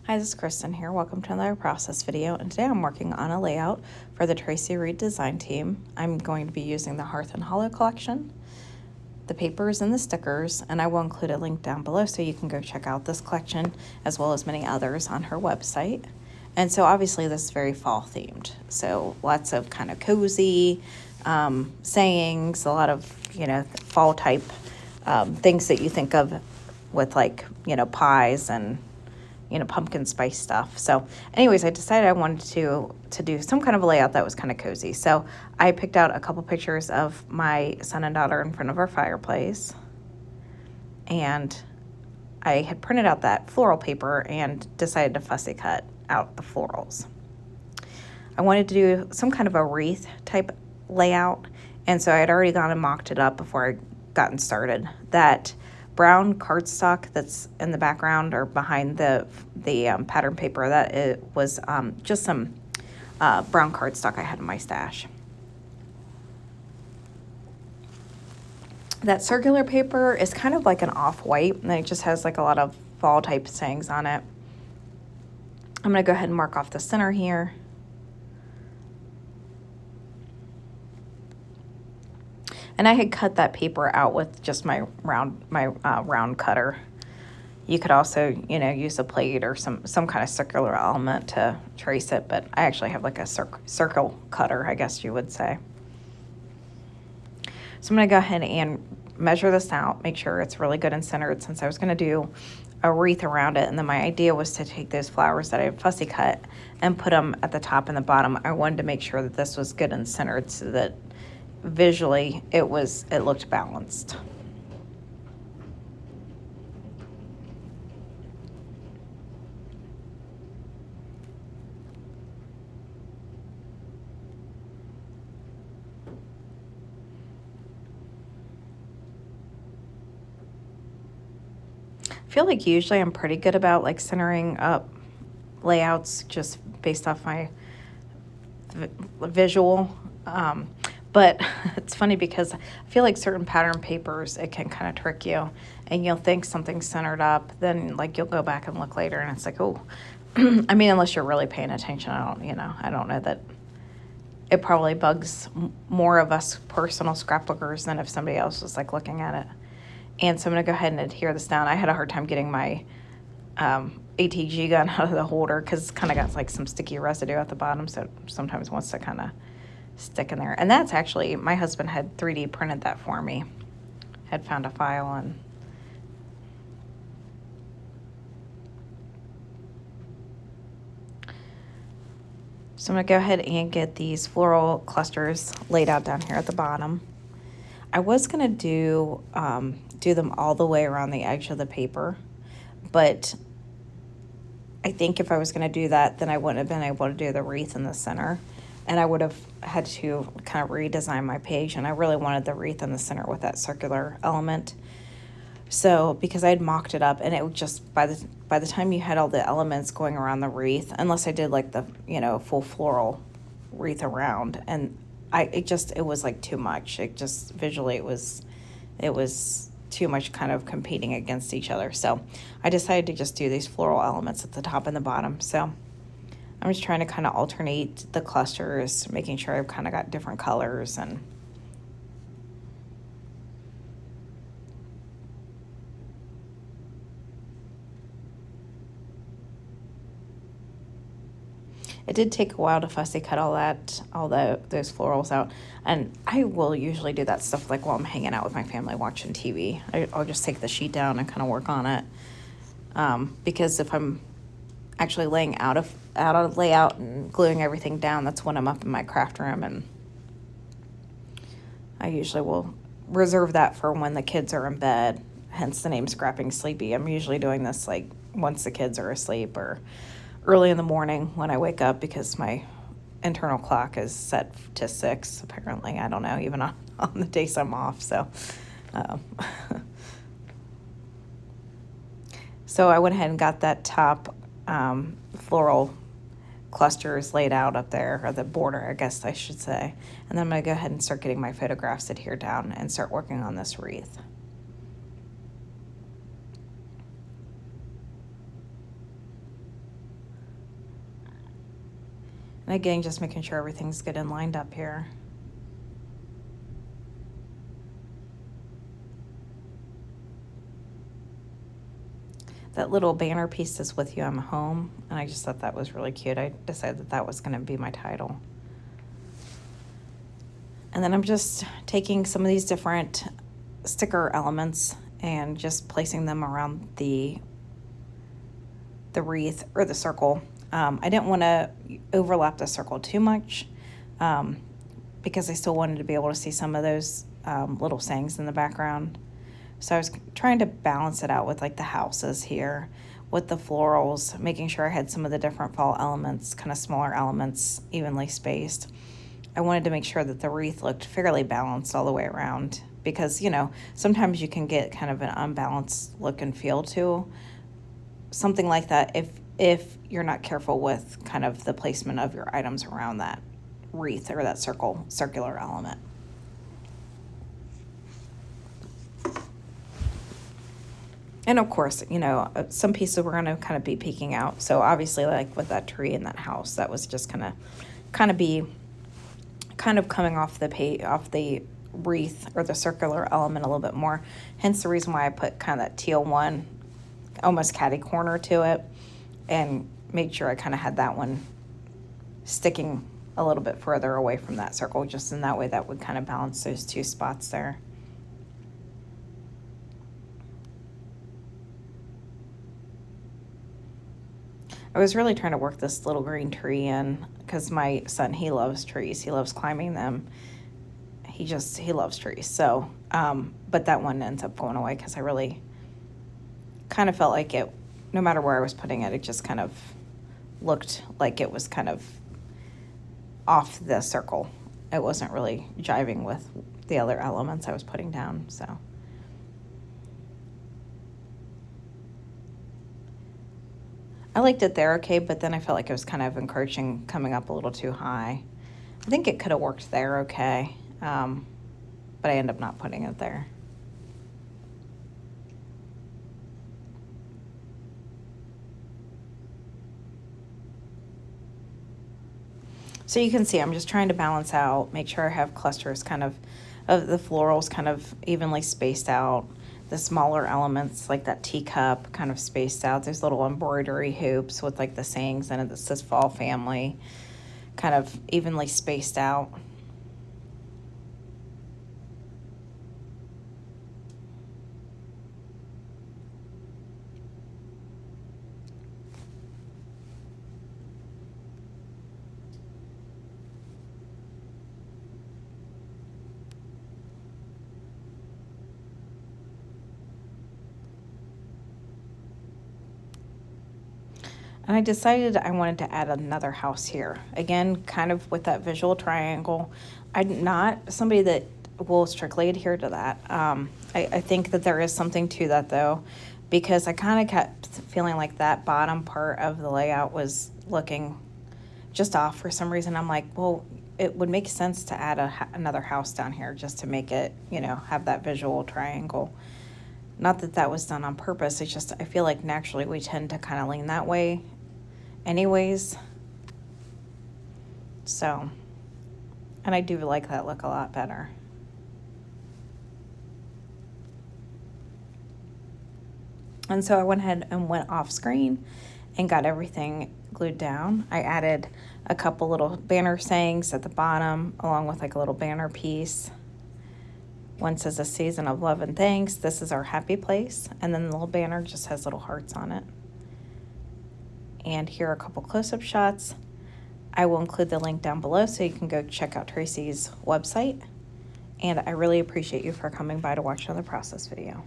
Hi, this is Kristen here. Welcome to another process video, and today I'm working on a layout for the Traci Reed design team. I'm going to be using the Hearth and Hollow collection, the papers and the stickers, and I will include a link down below so you can go check out this collection as well as many others on her website. And so obviously this is very fall themed, so lots of kind of cozy sayings, a lot of fall type things that you think of with pies and pumpkin spice stuff. So anyways, I decided I wanted to do some kind of a layout that was kind of cozy. So I picked out a couple pictures of my son and daughter in front of our fireplace. And I had printed out that floral paper and decided to fussy cut out the florals. I wanted to do some kind of a wreath type layout. And so I had already gone and mocked it up before I gotten started. That brown cardstock that's in the background or behind the pattern paper, that it was just some brown cardstock I had in my stash. That circular paper is kind of like an off-white, and it just has like a lot of fall type sayings on it. I'm going to go ahead and mark off the center here. And I had cut that paper out with just my round cutter. You could also, use a plate or some kind of circular element to trace it, but I actually have like a circle cutter, I guess you would say. So I'm going to go ahead and measure this out, make sure it's really good and centered, since I was going to do a wreath around it. And then my idea was to take those flowers that I had fussy cut and put them at the top and the bottom. I wanted to make sure that this was good and centered so that visually it looked balanced. I feel like usually I'm pretty good about like centering up layouts just based off my visual. But it's funny because I feel like certain pattern papers, it can kind of trick you, and you'll think something's centered up, then like you'll go back and look later and it's like, oh, I mean, unless you're really paying attention, I don't know that it probably bugs more of us personal scrapbookers than if somebody else was like looking at it. And so I'm going to go ahead and adhere this down. I had a hard time getting my ATG gun out of the holder because it's kind of got like some sticky residue at the bottom, so it sometimes wants to kind of stick in there. And that's actually, my husband had 3D printed that for me. Had found a file and so I'm going to go ahead and get these floral clusters laid out down here at the bottom. I was going to do them all the way around the edge of the paper, but I think if I was going to do that, then I wouldn't have been able to do the wreath in the center, and I would have had to kind of redesign my page, and I really wanted the wreath in the center with that circular element. So because I had mocked it up, and it would just, by the time you had all the elements going around the wreath, unless I did like the full floral wreath around, and it was like too much. It just visually it was too much kind of competing against each other. So I decided to just do these floral elements at the top and the bottom. So I'm just trying to kind of alternate the clusters, making sure I've kind of got different colors. And it did take a while to fussy cut those florals out. And I will usually do that stuff like while I'm hanging out with my family watching TV. I'll just take the sheet down and kind of work on it. Because if I'm actually laying out a layout and gluing everything down, that's when I'm up in my craft room, and I usually will reserve that for when the kids are in bed, hence the name Scrapping Sleepy. I'm usually doing this like once the kids are asleep or early in the morning when I wake up, because my internal clock is set to 6 apparently. I don't know, even on the days I'm off. So so I went ahead and got that top floral clusters laid out up there, or the border, I guess I should say. And then I'm going to go ahead and start getting my photographs adhered down and start working on this wreath. And again, just making sure everything's good and lined up here. That little banner piece is "With You I'm Home," and I just thought that was really cute. I decided that that was going to be my title. And then I'm just taking some of these different sticker elements and just placing them around the wreath or the circle. I didn't want to overlap the circle too much because I still wanted to be able to see some of those little sayings in the background. So I was trying to balance it out with like the houses here, with the florals, making sure I had some of the different fall elements, kind of smaller elements, evenly spaced. I wanted to make sure that the wreath looked fairly balanced all the way around because, you know, sometimes you can get kind of an unbalanced look and feel to something like that if you're not careful with kind of the placement of your items around that wreath or that circular element. And of course, you know, some pieces were going to kind of be peeking out. So obviously, like with that tree and that house, that was just kind of coming off the wreath or the circular element a little bit more. Hence the reason why I put kind of that teal one, almost catty corner to it, and made sure I kind of had that one sticking a little bit further away from that circle, just in that way that would kind of balance those two spots there. I was really trying to work this little green tree in because my son, he loves trees. He loves climbing them. He loves trees. So, but that one ends up going away because I really kind of felt like it, no matter where I was putting it, it just kind of looked like it was kind of off the circle. It wasn't really jiving with the other elements I was putting down, so. I liked it there okay, but then I felt like it was kind of encroaching, coming up a little too high. I think it could have worked there okay, but I ended up not putting it there. So you can see I'm just trying to balance out, make sure I have clusters kind of the florals kind of evenly spaced out. The smaller elements like that teacup kind of spaced out. There's little embroidery hoops with like the sayings in it that says Fall Family, kind of evenly spaced out. And I decided I wanted to add another house here. Again, kind of with that visual triangle. I'm not somebody that will strictly adhere to that. I think that there is something to that though, because I kind of kept feeling like that bottom part of the layout was looking just off for some reason. I'm like, well, it would make sense to add another house down here just to make it, you know, have that visual triangle. Not that that was done on purpose. It's just I feel like naturally we tend to kind of lean that way anyways. So, and I do like that look a lot better. And so I went ahead and went off screen and got everything glued down. I added a couple little banner sayings at the bottom along with like a little banner piece. One says "A Season of Love and Thanks. This is our happy place." And then the little banner just has little hearts on it. And here are a couple close-up shots. I will include the link down below so you can go check out Traci's website. And I really appreciate you for coming by to watch another process video.